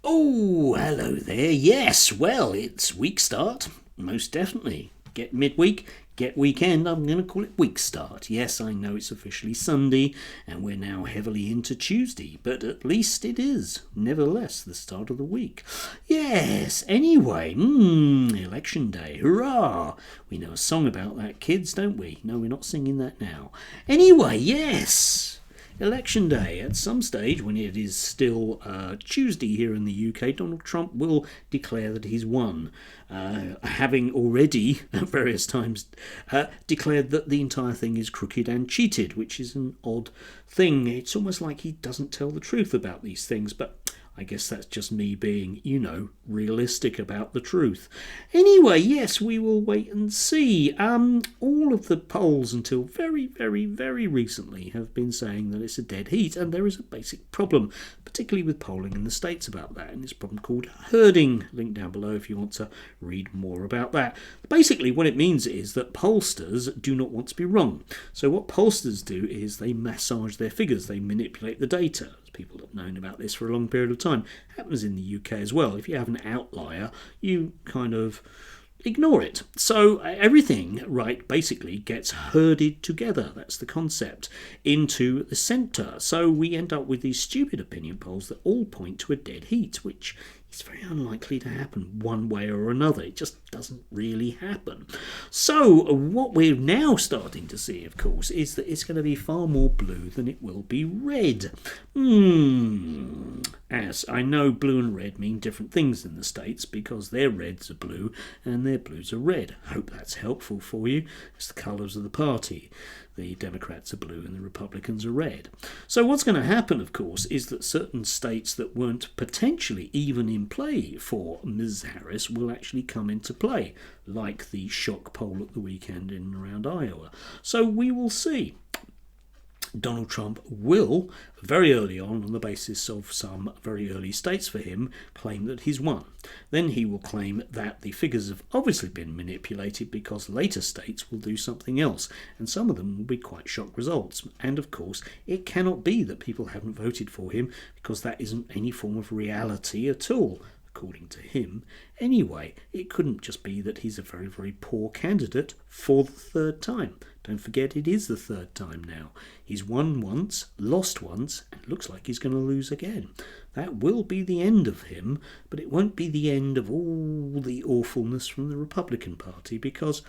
Oh, hello there. Yes, well, it's week start. Most definitely. Get midweek, get weekend. I'm going to call it week start. Yes, I know it's officially Sunday and we're now heavily into Tuesday, but at least it is, nevertheless, the start of the week. Yes, anyway, election day. Hurrah! We know a song about that, kids, don't we? No, we're not singing that now. Anyway, yes. Election day. At some stage, when it is still Tuesday here in the UK, Donald Trump will declare that he's won, having already at various times declared that the entire thing is crooked and cheated, which is an odd thing. It's almost like he doesn't tell the truth about these things, but I guess that's just me being, realistic about the truth. Anyway, yes, we will wait and see. All of the polls until very, very, very recently have been saying that it's a dead heat, and there is a basic problem, particularly with polling in the States about that, and it's a problem called herding. Link down below if you want to read more about that. Basically, what it means is that pollsters do not want to be wrong. So what pollsters do is they massage their figures, they manipulate the data. People have known about this for a long period of time. It happens in the UK as well. If you have an outlier, you kind of ignore it. So everything, right, basically gets herded together. That's the concept, into the centre. So we end up with these stupid opinion polls that all point to a dead heat, which is very unlikely to happen one way or another. It just doesn't really happen. So what we're now starting to see, of course, is that it's going to be far more blue than it will be red. As I know, blue and red mean different things in the States because their reds are blue and their blues are red. I hope that's helpful for you. It's the colours of the party. The Democrats are blue and the Republicans are red. So what's going to happen, of course, is that certain states that weren't potentially even in play for Ms. Harris will actually come into play, like the shock poll at the weekend in and around Iowa. So we will see. Donald Trump will, very early on the basis of some very early states for him, claim that he's won. Then he will claim that the figures have obviously been manipulated because later states will do something else, and some of them will be quite shock results. And of course, it cannot be that people haven't voted for him because that isn't any form of reality at all. According to him. Anyway, it couldn't just be that he's a very, very poor candidate for the third time. Don't forget, it is the third time now. He's won once, lost once, and looks like he's going to lose again. That will be the end of him, but it won't be the end of all the awfulness from the Republican Party because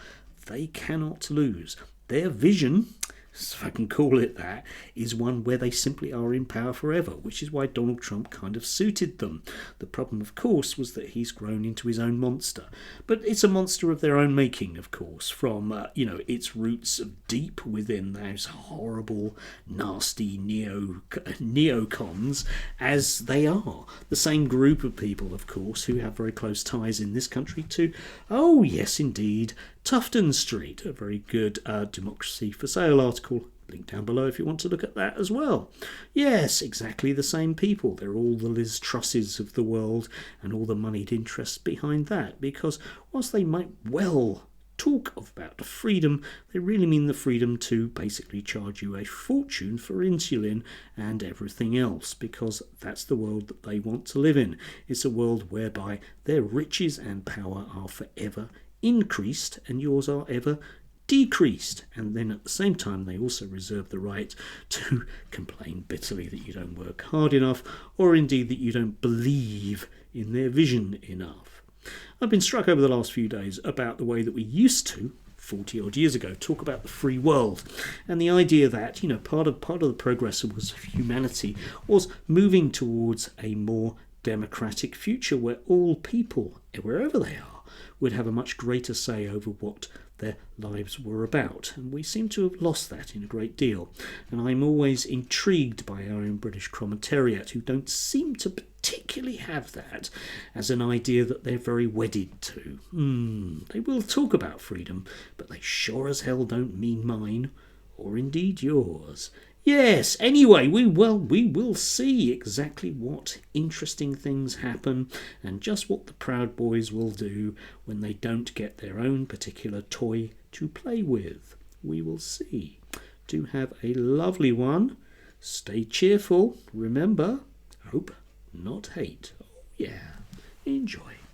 they cannot lose. Their vision, if I can call it that, is one where they simply are in power forever, which is why Donald Trump kind of suited them. The problem, of course, was that he's grown into his own monster. But it's a monster of their own making, of course, from, its roots deep within those horrible, nasty neocons as they are. The same group of people, of course, who have very close ties in this country to, oh yes, indeed, Tufton Street, a very good Democracy for Sale article. Link down below if you want to look at that as well. Yes, exactly the same people. They're all the Liz Trusses of the world and all the moneyed interests behind that, because whilst they might well talk about freedom, they really mean the freedom to basically charge you a fortune for insulin and everything else, because that's the world that they want to live in. It's a world whereby their riches and power are forever increased and yours are ever decreased, and then at the same time they also reserve the right to complain bitterly that you don't work hard enough, or indeed that you don't believe in their vision enough. I've been struck over the last few days about the way that we used to 40 odd years ago talk about the free world, and the idea that part of the progress of humanity was moving towards a more democratic future where all people, wherever they are, would have a much greater say over what their lives were about. And we seem to have lost that in a great deal. And I'm always intrigued by our own British commentariat, who don't seem to particularly have that as an idea that they're very wedded to. They will talk about freedom, but they sure as hell don't mean mine, or indeed yours. Yes, anyway, we will see exactly what interesting things happen and just what the Proud Boys will do when they don't get their own particular toy to play with. We will see. Do have a lovely one. Stay cheerful. Remember, hope, not hate. Oh, yeah. Enjoy.